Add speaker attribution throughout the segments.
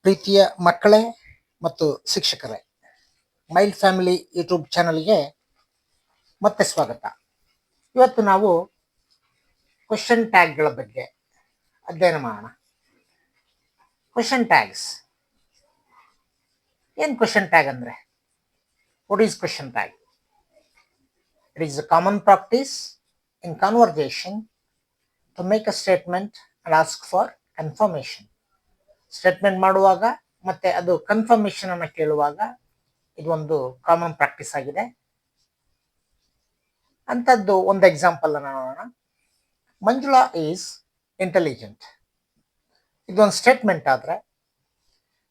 Speaker 1: ಪ್ರೀತಿಯ ಮಕ್ಕಳೇ ಮತ್ತು ಶಿಕ್ಷಕರೇ, ಮೈಲ್ಡ್ ಫ್ಯಾಮಿಲಿ ಯೂಟ್ಯೂಬ್ ಚಾನಲ್ಗೆ ಮತ್ತೆ ಸ್ವಾಗತ. ಇವತ್ತು ನಾವು ಕ್ವಶನ್ ಟ್ಯಾಗ್ಗಳ ಬಗ್ಗೆ ಅಧ್ಯಯನ ಮಾಡೋಣ. ಕ್ವಶನ್ ಟ್ಯಾಗ್ಸ್ ಏನು? ಕ್ವಶನ್ ಟ್ಯಾಗ್ ಅಂದರೆ what is question tag? It is a common practice in conversation to make a statement and ask for confirmation. Statement ಮಾಡುವಾಗ ಮತ್ತೆ ಅದು ಕನ್ಫರ್ಮೇಷನ್ ಅನ್ನು ಕೇಳುವಾಗ ಇದೊಂದು ಕಾಮನ್ ಪ್ರಾಕ್ಟೀಸ್ ಆಗಿದೆ. ಅಂಥದ್ದು ಒಂದು ಎಕ್ಸಾಂಪಲ್ ಅನ್ನು ನೋಡೋಣ. Manjula is intelligent. ಇದೊಂದು ಸ್ಟೇಟ್ಮೆಂಟ್ ಆದರೆ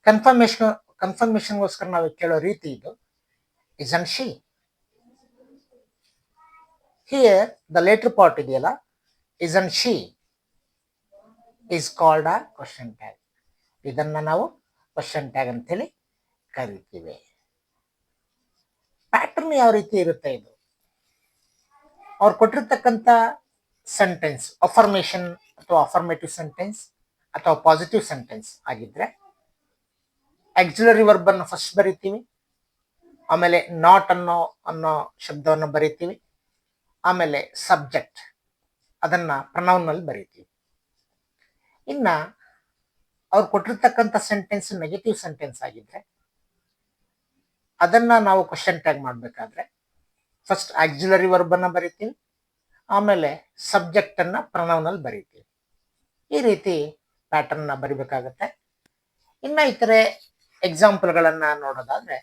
Speaker 1: ಕನ್ಫರ್ಮೇಷನ್ಗೋಸ್ಕರ ನಾವು ಕೇಳೋ ರೀತಿ ಇದು, isn't she. Here the later part ಇದೆಯಲ್ಲ, isn't she is called a question tag. ಇದನ್ನ ನಾವು ಕ್ವಶನ್ ಟ್ಯಾಗ್ ಅಂತೇಳಿ ಕರಿತೀವಿ. ಪ್ಯಾಟರ್ನ್ ಯಾವ ರೀತಿ ಇರುತ್ತೆ? ಇದು ಅವ್ರು ಕೊಟ್ಟಿರ್ತಕ್ಕಂಥ ಸೆಂಟೆನ್ಸ್ ಅಫರ್ಮೇಷನ್ ಅಥವಾ ಅಫರ್ಮೇಟಿವ್ ಸೆಂಟೆನ್ಸ್ ಅಥವಾ ಪಾಸಿಟಿವ್ ಸೆಂಟೆನ್ಸ್ ಆಗಿದ್ರೆ ಆಕ್ಸಿಲರಿ ವರ್ಬ್ ಅನ್ನು ಫಸ್ಟ್ ಬರಿತೀವಿ, ಆಮೇಲೆ ನಾಟ್ ಅನ್ನೋ ಶಬ್ದವನ್ನು ಬರಿತೀವಿ, ಆಮೇಲೆ ಸಬ್ಜೆಕ್ಟ್ ಅದನ್ನ ಪ್ರನೌನ್ ನಲ್ಲಿ ಬರಿತೀವಿ. ಇನ್ನ ಅವ್ರು ಕೊಟ್ಟಿರ್ತಕ್ಕಂಥ ಸೆಂಟೆನ್ಸ್ ನೆಗೆಟಿವ್ ಸೆಂಟೆನ್ಸ್ ಆಗಿದ್ರೆ ಅದನ್ನ ನಾವು ಕ್ವಶನ್ ಟ್ಯಾಗ್ ಮಾಡಬೇಕಾದ್ರೆ ಫಸ್ಟ್ ಆಕ್ಸಿಲರಿ ವರ್ಬ್ ಅನ್ನ ಬರಿತೀವಿ, ಆಮೇಲೆ ಸಬ್ಜೆಕ್ಟ್ ಅನ್ನ ಪ್ರನೌನ್ ಅಲ್ಲಿ ಬರಿತೀವಿ. ಈ ರೀತಿ ಪ್ಯಾಟರ್ನ್ ಬರಿಬೇಕಾಗತ್ತೆ. ಇನ್ನ ಇತರೆ ಎಕ್ಸಾಂಪಲ್ಗಳನ್ನ ನೋಡೋದಾದ್ರೆ,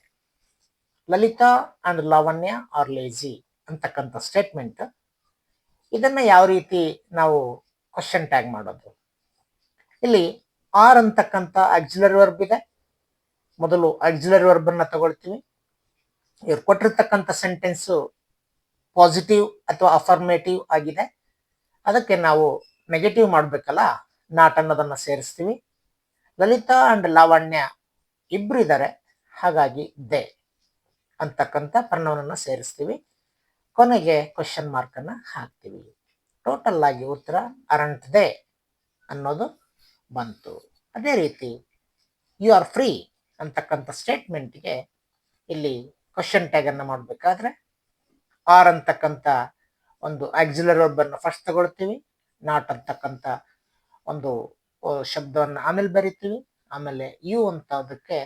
Speaker 1: Lalitha and Lavanya are lazy ಅಂತಕ್ಕಂಥ ಸ್ಟೇಟ್ಮೆಂಟ್, ಇದನ್ನ ಯಾವ ರೀತಿ ನಾವು ಕ್ವಶನ್ ಟ್ಯಾಗ್ ಮಾಡೋದು? ಇಲ್ಲಿ ಆರ್ ಅಂತಕ್ಕಂಥ ಆಕ್ಸಿಲರಿ ವರ್ಬ್ ಇದೆ. ಮೊದಲು ಆಕ್ಸಿಲರಿ ವರ್ಬ್ ಅನ್ನ ತಗೊಳ್ತೀವಿ. ಇವ್ರು ಕೊಟ್ಟಿರ್ತಕ್ಕಂಥ ಸೆಂಟೆನ್ಸ್ ಪಾಸಿಟಿವ್ ಅಥವಾ ಅಫರ್ಮೇಟಿವ್ ಆಗಿದೆ, ಅದಕ್ಕೆ ನಾವು ನೆಗೆಟಿವ್ ಮಾಡಬೇಕಲ್ಲ, ನಾಟ್ ಅನ್ನೋದನ್ನ ಸೇರಿಸ್ತೀವಿ. ಲಲಿತಾ ಅಂಡ್ ಲಾವಣ್ಯ ಇಬ್ರು ಇದ್ದಾರೆ, ಹಾಗಾಗಿ ದೇ ಅಂತಕ್ಕಂಥ ಪ್ರನೌನ್ ಅನ್ನ ಸೇರಿಸ್ತೀವಿ. ಕೊನೆಗೆ ಕ್ವಶನ್ ಮಾರ್ಕ್ ಅನ್ನ ಹಾಕ್ತೀವಿ. ಟೋಟಲ್ ಆಗಿ ಉತ್ತರ ಅರಂಟ್ ದೇ ಅನ್ನೋದು ಬಂತು. ಅದೇ ರೀತಿ ಯು ಆರ್ ಫ್ರೀ ಅಂತಕ್ಕಂಥ ಸ್ಟೇಟ್ಮೆಂಟ್ಗೆ ಇಲ್ಲಿ ಕ್ವಶನ್ ಟ್ಯಾಗ್ ಅನ್ನ ಮಾಡಬೇಕಾದ್ರೆ ಆರ್ ಅಂತಕ್ಕಂಥ ಒಂದು ಆಕ್ಸಿಲರಿ ವರ್ಬ್ ಅನ್ನು ಫಸ್ಟ್ ತಗೊಳ್ತೀವಿ, ನಾಟ್ ಅಂತಕ್ಕಂಥ ಒಂದು ಶಬ್ದವನ್ನು ಆಮೇಲೆ ಬರಿತೀವಿ, ಆಮೇಲೆ ಯು ಅಂತ ಅದಕ್ಕೆ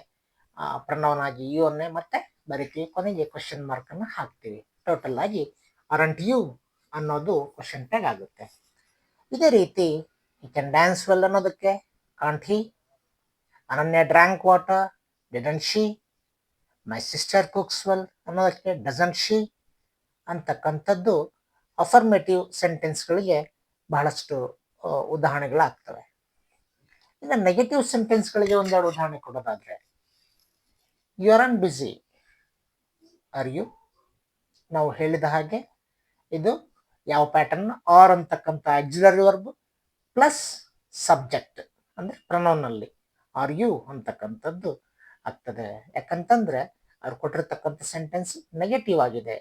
Speaker 1: ಪ್ರನೌನ್ ಆಗಿ ಯು ಅನ್ನೇ ಮತ್ತೆ ಬರಿತೀವಿ, ಕೊನೆಗೆ ಕ್ವಶನ್ ಮಾರ್ಕ್ ಅನ್ನು ಹಾಕ್ತೀವಿ. ಟೋಟಲ್ ಆಗಿ ಅರಂಟ್ ಯು ಅನ್ನೋದು ಕ್ವಶನ್ ಟ್ಯಾಗ್ ಆಗುತ್ತೆ. ಇದೇ ರೀತಿ ಈ ಕ್ಯಾನ್ ಡ್ಯಾನ್ಸ್ ವೆಲ್ ಅನ್ನೋದಕ್ಕೆ can't he, Ananya drank water didn't she, my sister cooks well ಅನ್ನೋದಕ್ಕೆ ಡಸಂಟ್ ಶಿ ಅಂತಕ್ಕಂಥದ್ದು ಅಫರ್ಮೇಟಿವ್ ಸೆಂಟೆನ್ಸ್ಗಳಿಗೆ ಬಹಳಷ್ಟು ಉದಾಹರಣೆಗಳಾಗ್ತವೆ. ಇನ್ನು ನೆಗೆಟಿವ್ ಸೆಂಟೆನ್ಸ್ಗಳಿಗೆ ಒಂದೆರಡು ಉದಾಹರಣೆ ಕೊಡೋದಾದ್ರೆ, you are on busy are you. ನಾವು ಹೇಳಿದ ಹಾಗೆ ಇದು ಯಾವ ಪ್ಯಾಟರ್ನ್? ಆರ್ ಅಂತಕ್ಕಂಥ ಆಕ್ಸಿಲರಿ ವರ್ಬ್ ಪ್ಲಸ್ ಸಬ್ಜೆಕ್ಟ್ ಅಂದ್ರೆ ಪ್ರನೌನ್ ನಲ್ಲಿ ಆರ್ ಯು ಅಂತಕ್ಕಂಥದ್ದು ಆಗ್ತದೆ. ಯಾಕಂತಂದ್ರೆ ಅವ್ರು ಕೊಟ್ಟಿರ್ತಕ್ಕಂಥ ಸೆಂಟೆನ್ಸ್ ನೆಗೆಟಿವ್ ಆಗಿದೆ,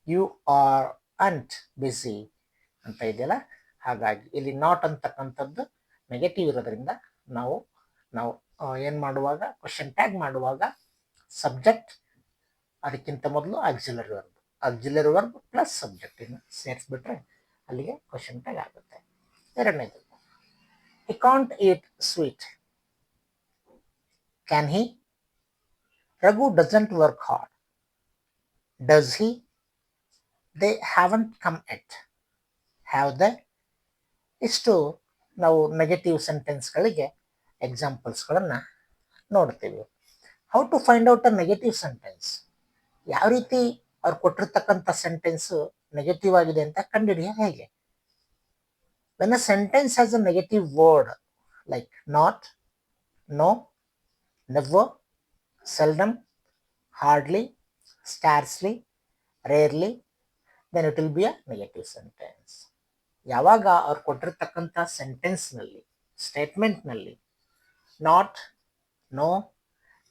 Speaker 1: ಯು ಆರ್ ಅಂಟ್ ಬಿಸಿ ಅಂತ ಇದೆಯಲ್ಲ, ಹಾಗಾಗಿ ಇಲ್ಲಿ ನಾಟ್ ಅಂತಕ್ಕಂಥದ್ದು ನೆಗೆಟಿವ್ ಇರೋದ್ರಿಂದ ನಾವು ಏನ್ ಮಾಡುವಾಗ ಕ್ವಶನ್ ಟ್ಯಾಗ್ ಮಾಡುವಾಗ ಸಬ್ಜೆಕ್ಟ್ ಅದಕ್ಕಿಂತ ಮೊದಲು ಆಕ್ಸಿಲರಿ ವರ್ಬ್ ಪ್ಲಸ್ ಸಬ್ಜೆಕ್ಟ್ ಇನ್ನು ಸೇರಿಸ್ಬಿಟ್ರೆ ಅಲ್ಲಿಗೆ ಕ್ವಶನ್ ಟ್ಯಾಗ್ ಆಗುತ್ತೆ. ಎರಡನೇದು, he can't eat sweet. Can he? Raghu doesn't work hard. Does he? They haven't come yet. Have they? ಇಷ್ಟು ನಾವು ನೆಗೆಟಿವ್ ಸೆಂಟೆನ್ಸ್ಗಳಿಗೆ ಎಕ್ಸಾಂಪಲ್ಸ್ಗಳನ್ನು ನೋಡ್ತೀವಿ. How to find out a negative sentence? ಯಾವ ರೀತಿ ಅವ್ರು ಕೊಟ್ಟಿರ್ತಕ್ಕಂಥ ಸೆಂಟೆನ್ಸ್ ನೆಗೆಟಿವ್ ಆಗಿದೆ ಅಂತ ಕಂಡುಹಿಡಿಯೋದು ಹೇಗೆ? When a sentence has a negative word like not, no, never, seldom, hardly, scarcely, rarely, then it will be a negative sentence. ಯಾವಾಗ ಅವ್ರು ಕೊಟ್ಟಿರ್ತಕ್ಕಂಥ ಸೆಂಟೆನ್ಸ್ನಲ್ಲಿ ಸ್ಟೇಟ್ಮೆಂಟ್ನಲ್ಲಿ not, no,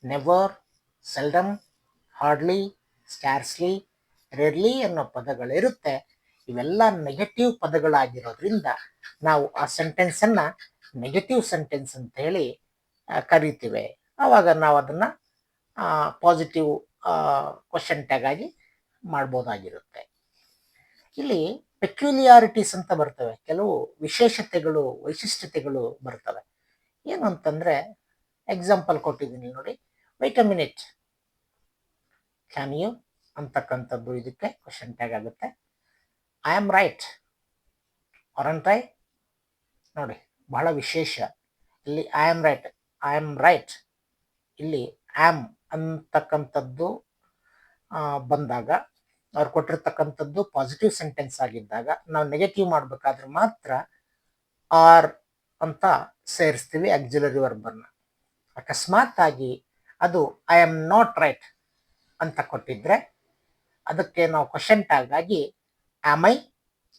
Speaker 1: never, seldom, hardly, scarcely, rarely ಅನ್ನೋ ಪದಗಳಿರುತ್ತೆ, ಇವೆಲ್ಲ ನೆಗೆಟಿವ್ ಪದಗಳಾಗಿರೋದ್ರಿಂದ ನಾವು ಆ ಸೆಂಟೆನ್ಸ್ ಅನ್ನ ನೆಗೆಟಿವ್ ಸೆಂಟೆನ್ಸ್ ಅಂತ ಹೇಳಿ ಕರಿತೀವಿ. ಆವಾಗ ನಾವು ಅದನ್ನು ಪಾಸಿಟಿವ್ ಕ್ವಶನ್ ಟ್ಯಾಗ್ ಆಗಿ ಮಾಡ್ಬೋದಾಗಿರುತ್ತೆ. ಇಲ್ಲಿ ಪೆಕ್ಯುಲಿಯಾರಿಟೀಸ್ ಅಂತ ಬರ್ತವೆ, ಕೆಲವು ವಿಶೇಷತೆಗಳು ವೈಶಿಷ್ಟ್ಯತೆಗಳು ಬರ್ತವೆ. ಏನು ಅಂತಂದ್ರೆ ಎಕ್ಸಾಂಪಲ್ ಕೊಟ್ಟಿದ್ದೀನಿ ನೋಡಿ, wait a minute, can you ಅಂತಕ್ಕಂಥದ್ದು ಇದಕ್ಕೆ ಕ್ವಶನ್ ಟ್ಯಾಗ್ ಆಗುತ್ತೆ. I am right, aren't I, ನೋಡಿ ಬಹಳ ವಿಶೇಷ. ಇಲ್ಲಿ I am right, I am right, ಇಲ್ಲಿ ಆಮ್ ಅಂತಕ್ಕಂಥದ್ದು ಬಂದಾಗ, ಅವ್ರು ಕೊಟ್ಟಿರ್ತಕ್ಕಂಥದ್ದು ಪಾಸಿಟಿವ್ ಸೆಂಟೆನ್ಸ್ ಆಗಿದ್ದಾಗ ನಾವು ನೆಗೆಟಿವ್ ಮಾಡಬೇಕಾದ್ರೆ ಮಾತ್ರ ಆರ್ ಅಂತ ಸೇರಿಸ್ತೀವಿ ಆಕ್ಸಿಲರಿ ವರ್ಬನ್ನ. ಅಕಸ್ಮಾತ್ ಆಗಿ ಅದು ಐ ಆಮ್ ನಾಟ್ ರೈಟ್ ಅಂತ ಕೊಟ್ಟಿದ್ರೆ ಅದಕ್ಕೆ ನಾವು ಕ್ವಶನ್ ಟ್ಯಾಗ್ ಆಗಿ ಆಮ್ ಐ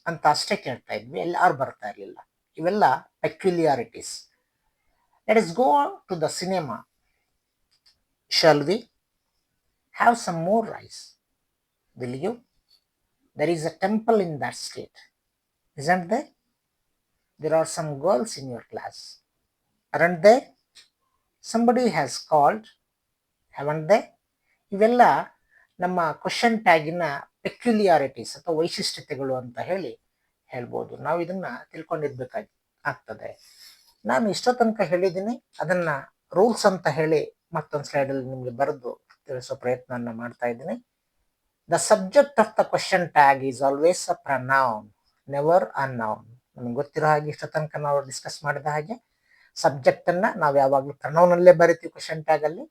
Speaker 1: ಅಂತ ಅಷ್ಟೇ ಕೇಳ್ತಾ ಇದ್ವಿ, ಎಲ್ಲಿ ಆರ್ ಬರ್ತಾ ಇರಲಿಲ್ಲ. ಇವೆಲ್ಲ peculiarities. Let us go to the cinema. Shall we have some more rice? Will you? There is a temple in that state, isn't there? There are some girls in your class, aren't there? Somebody has called, haven't they? ಇವೆಲ್ಲ ನಮ್ಮ question ಟ್ಯಾಗಿನ ಪೆಕ್ಯುಲಿಯಾರಿಟೀಸ್ ಅಥವಾ ವೈಶಿಷ್ಟ್ಯತೆಗಳು ಅಂತ ಹೇಳ್ಬೋದು. ನಾವು ಇದನ್ನ ಆಗ್ತದೆ. ನಾನು ಇಷ್ಟೋ ತನಕ ಹೇಳಿದ್ದೀನಿ, ಅದನ್ನ ರೂಲ್ಸ್ ಅಂತ ಹೇಳಿ ಮತ್ತೊಂದು ಸ್ಲೈಡಲ್ಲಿ ನಿಮಗೆ ಬರೆದು ತಿಳಿಸೋ ಪ್ರಯತ್ನ ಮಾಡ್ತಾ ಇದ್ದೀನಿ. The subject of the question tag is always a pronoun, never a noun. ನಮ್ಗೆ ಗೊತ್ತಿರೋ ಹಾಗೆ ಇಷ್ಟೋ ತನಕ ನಾವು ಡಿಸ್ಕಸ್ ಮಾಡಿದ ಹಾಗೆ ಸಬ್ಜೆಕ್ಟ್ ಅನ್ನ ನಾವು ಯಾವಾಗಲೂ ಪ್ರನೌನಲ್ಲೇ ಬರಿತೀವಿ, ಕ್ವಶನ್ ಟ್ಯಾಗ್ ಅಲ್ಲಿ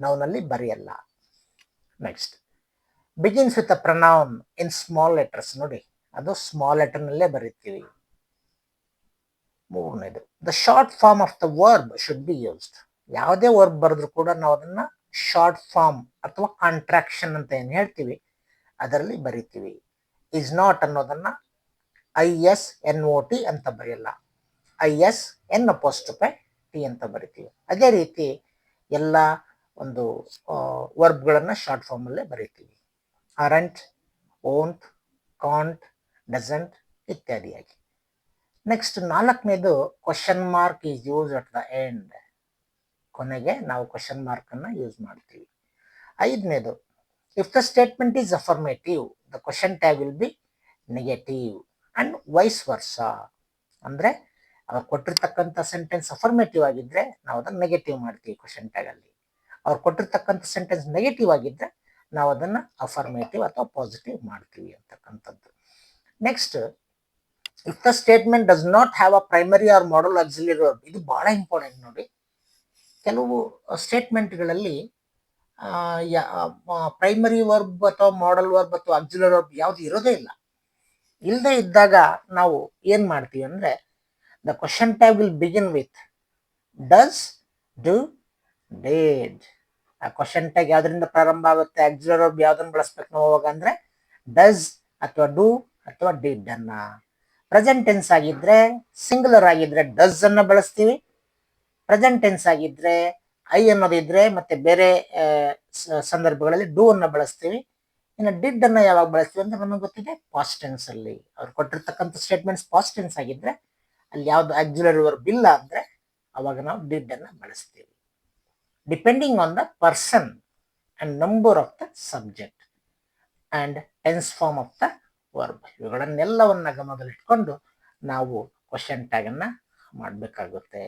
Speaker 1: ನೌನಲ್ಲಿ ಬರೆಯಲ್ಲ. Next, begins with a pronoun in small letters, ನೋಡಿ ಅದು ಸ್ಮಾಲ್ ಲೆಟರ್ ನಲ್ಲೇ ಬರೀತೀವಿ. ಮೂರನೇದು, the short form of the verb should be used. ಯಾವುದೇ ವರ್ಬ್ ಬರೆದ್ರು ಕೂಡ ನಾವು ಅದನ್ನ ಶಾರ್ಟ್ ಫಾರ್ಮ್ ಅಥವಾ ಕಾಂಟ್ರಾಕ್ಷನ್ ಅಂತ ಏನ್ ಹೇಳ್ತೀವಿ ಅದರಲ್ಲಿ ಬರಿತೀವಿ. ಇಸ್ ನಾಟ್ ಅನ್ನೋದನ್ನ ISNOT ಅಂತ ಬರೆಯಲ್ಲ, ISN_T ಅಂತ ಬರಿತೀವಿ. ಅದೇ ರೀತಿ ಎಲ್ಲ ಒಂದು ವರ್ಬ್ಗಳನ್ನ ಶಾರ್ಟ್ ಫಾರ್ಮ್ ಅಲ್ಲೇ ಬರಿತೀವಿ, ಅರಂಟ್, ಓಂಟ್, ಕಾಂಟ್, ಡಸಂಟ್ ಇತ್ಯಾದಿಯಾಗಿ. ನೆಕ್ಸ್ಟ್, ನಾಲ್ಕನೇದು, question mark is use at the end. ಕೊನೆಗೆ ನಾವು ಕ್ವಶನ್ ಮಾರ್ಕ್ ಅನ್ನ ಯೂಸ್ ಮಾಡ್ತೀವಿ. ಐದನೇದು, if the statement is affirmative the question tag will be negative and vice versa. ಅಂದ್ರೆ ಅವ್ರು ಕೊಟ್ಟಿರ್ತಕ್ಕಂಥ ಸೆಂಟೆನ್ಸ್ ಅಫರ್ಮೇಟಿವ್ ಆಗಿದ್ರೆ ನಾವು ಅದನ್ನ ನೆಗೆಟಿವ್ ಮಾಡ್ತೀವಿ ಕ್ವಶನ್ ಟ್ಯಾಗ್ ಅಲ್ಲಿ. ಅವ್ರು ಕೊಟ್ಟಿರ್ತಕ್ಕಂಥ ಸೆಂಟೆನ್ಸ್ ನೆಗೆಟಿವ್ ಆಗಿದ್ರೆ ನಾವು ಅದನ್ನ ಅಫರ್ಮೇಟಿವ್ ಅಥವಾ ಪಾಸಿಟಿವ್ ಮಾಡ್ತೀವಿ ಅಂತಕ್ಕಂಥದ್ದು. Next, if the statement does not have a primary or modal auxiliary verb, ಇದು ಬಹಳ ಇಂಪಾರ್ಟೆಂಟ್ ನೋಡಿ. ಕೆಲವು ಸ್ಟೇಟ್ಮೆಂಟ್ಗಳಲ್ಲಿ ಪ್ರೈಮರಿ ವರ್ಬ್ ಅಥವಾ ಮಾಡಲ್ ವರ್ಬ್ ಅಥವಾ ಆಕ್ಸಿಲರಿ ವರ್ಬ್ ಯಾವುದು ಇರೋದೇ ಇಲ್ಲ. ಇಲ್ಲದೆ ಇದ್ದಾಗ ನಾವು ಏನ್ ಮಾಡ್ತೀವಿ ಅಂದ್ರೆ, the question tag will begin with does, do, did. ಆ ಕ್ವಶನ್ ಟ್ಯಾಗ್ ಯಾವ್ದ್ರಿಂದ ಪ್ರಾರಂಭ ಆಗುತ್ತೆ, ಆಕ್ಸಿಲರಿ ವರ್ಬ್ ಯಾವ್ದನ್ನ ಬಳಸ್ಬೇಕು ನಾವು ಅವಾಗ ಅಂದ್ರೆ ಡಸ್ ಅಥವಾ ಡು ಅಥವಾ ಡಿಡ್ ಅನ್ನ. ಪ್ರೆಸೆಂಟ್ ಟೆನ್ಸ್ ಆಗಿದ್ರೆ, ಸಿಂಗುಲರ್ ಆಗಿದ್ರೆ ಡಸ್ ಅನ್ನ ಬಳಸ್ತೀವಿ. ಪ್ರೆಸೆಂಟ್ ಟೆನ್ಸ್ ಆಗಿದ್ರೆ ಐ ಅನ್ನೋದಿದ್ರೆ ಮತ್ತೆ ಬೇರೆ ಸಂದರ್ಭಗಳಲ್ಲಿ ಡೂ ಅನ್ನ ಬಳಸ್ತೀವಿ. ಇನ್ನು ಡಿಡ್ ಅನ್ನ ಯಾವಾಗ ಬಳಸ್ತೀವಿ ಅಂತ ನಮಗೆ ಗೊತ್ತಿದೆ, ಪಾಸ್ಟ್ ಟೆನ್ಸ್ ಅಲ್ಲಿ. ಅವ್ರು ಕೊಟ್ಟಿರ್ತಕ್ಕಂಥ ಸ್ಟೇಟ್ಮೆಂಟ್ಸ್ ಪಾಸ್ಟ್ ಟೆನ್ಸ್ ಆಗಿದ್ರೆ, ಅಲ್ಲಿ ಯಾವ್ದು ಆಕ್ಸಿಲರಿ ವರ್ಬ್ ಇಲ್ಲ ಅಂದ್ರೆ ಅವಾಗ ನಾವು ಡಿಡ್ ಅನ್ನ ಬಳಸ್ತೀವಿ. Depending on the person and number of the subject and tense form of the verb, ಇವುಗಳನ್ನೆಲ್ಲವನ್ನ ಗಮನದಲ್ಲಿಟ್ಕೊಂಡು ನಾವು ಕ್ವಶನ್ ಟ್ಯಾಗ್ ಅನ್ನ ಮಾಡಬೇಕಾಗುತ್ತೆ.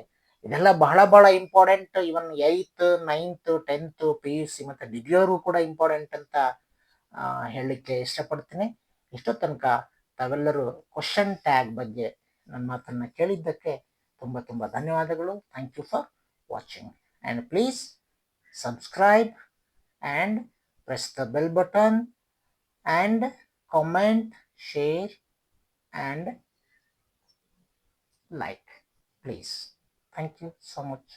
Speaker 1: ಇದೆಲ್ಲ ಬಹಳ ಬಹಳ ಇಂಪಾರ್ಟೆಂಟ್. ಇವನ್ 8th 9th 10th PUC ಮತ್ತೆ ಡಿಗ್ರಿಯವರು ಕೂಡ ಇಂಪಾರ್ಟೆಂಟ್ ಅಂತ ಹೇಳಲಿಕ್ಕೆ ಇಷ್ಟಪಡ್ತೀನಿ. ಇಷ್ಟೋ ತನಕ ತಾವೆಲ್ಲರೂ ಕ್ವಶನ್ ಟ್ಯಾಗ್ ಬಗ್ಗೆ ನನ್ನ ಮಾತನ್ನ ಕೇಳಿದ್ದಕ್ಕೆ ತುಂಬ ತುಂಬ ಧನ್ಯವಾದಗಳು. Thank you for watching and please subscribe and press the bell button and comment, share and like, please. Thank you so much.